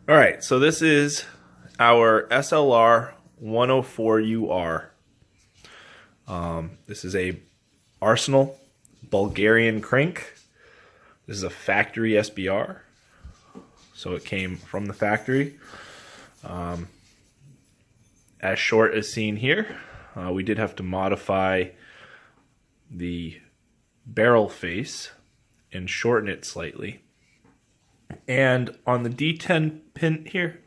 All right, so this is our SLR104UR. This is a Arsenal Bulgarian crank. This is a factory SBR, so it came from the factory. As short as seen here, we did have to modify the barrel face and shorten it slightly. And on the detent pin here,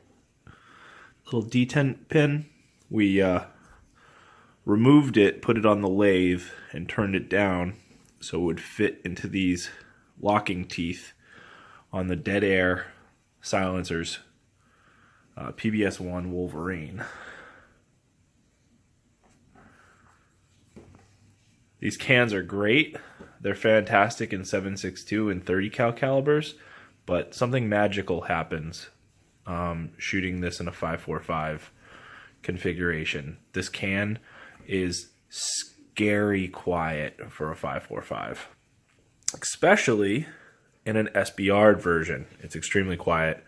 little detent pin, we removed it, put it on the lathe, and turned it down so it would fit into these locking teeth on the dead air silencers, PBS-1 Wolverine. These cans are great. They're fantastic in 7.62 and 30 cal calibers, but something magical happens shooting this in a 5.45 configuration. This can is scary quiet for a 5.45, especially in an SBR version. It's extremely quiet.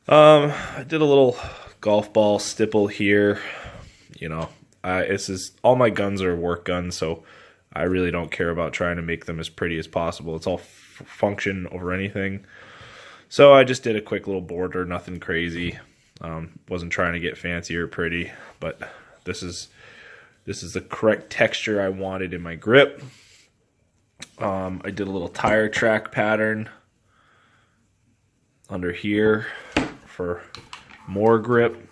I did a little golf ball stipple here. You know, this is all my guns are work guns, so I really don't care about trying to make them as pretty as possible. It's all function over anything. So I just did a quick little border, nothing crazy. Wasn't trying to get fancy or pretty, but this is the correct texture I wanted in my grip. I did a little tire track pattern under here for more grip.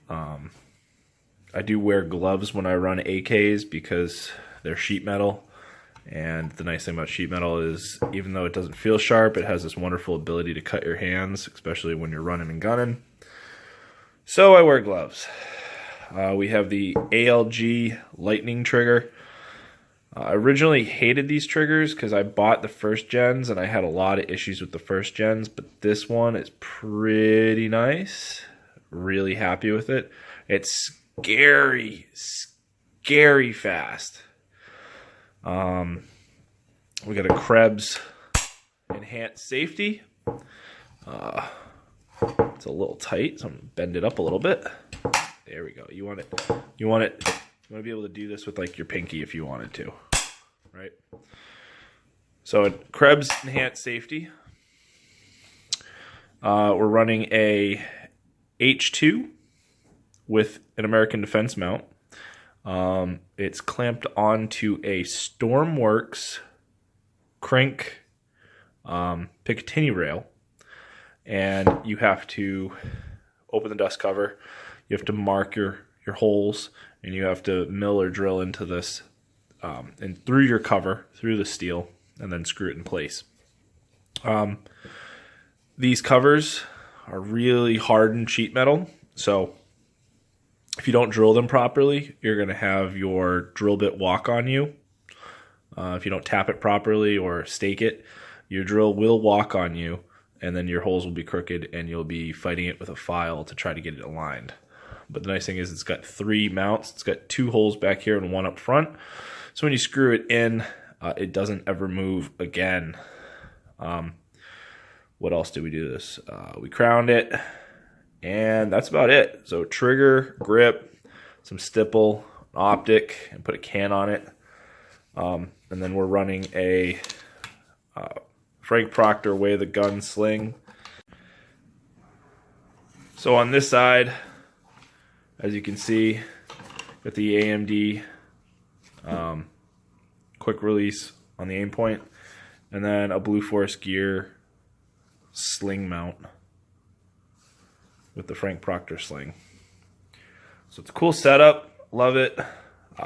I do wear gloves when I run AKs because they're sheet metal, and the nice thing about sheet metal is even though it doesn't feel sharp, it has this wonderful ability to cut your hands, especially when you're running and gunning. So I wear gloves. We have the ALG lightning trigger. I originally hated these triggers because I bought the first gens and I had a lot of issues with the first gens, but this one is pretty nice. Really happy with it. It's scary fast. We got a Krebs enhanced safety. It's a little tight, so I'm gonna bend it up a little bit. There we go. You want to be able to do this with like your pinky if you wanted to, right? So a Krebs enhanced safety. We're running a H2 with an American Defense mount. It's clamped onto a Stormwerkz crank picatinny rail, and you have to open the dust cover. You have to mark your holes, and you have to mill or drill into this and through your cover, through the steel, and then screw it in place. These covers are really hardened sheet metal, so if you don't drill them properly, you're going to have your drill bit walk on you. If you don't tap it properly or stake it, your drill will walk on you, and then your holes will be crooked, and you'll be fighting it with a file to try to get it aligned. But the nice thing is it's got 3 mounts. It's got 2 holes back here and 1 up front. So when you screw it in, it doesn't ever move again. What else did we do this? We crowned it. And that's about it. So trigger, grip, some stipple, an optic, and put a can on it. And then we're running a Proctor Way the Gun sling. So on this side, as you can see, got the AMD quick release on the AimPoint, and then a Blue Force Gear sling mount with the Proctor sling. So it's a cool setup, love it.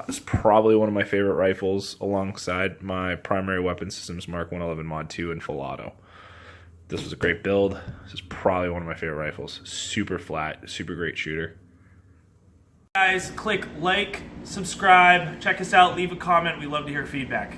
It's probably one of my favorite rifles alongside my primary weapon systems Mark 111 Mod 2 and full auto. This was a great build. This is probably one of my favorite rifles. Super flat, super great shooter. Guys, click like, subscribe, check us out, leave a comment. We love to hear feedback.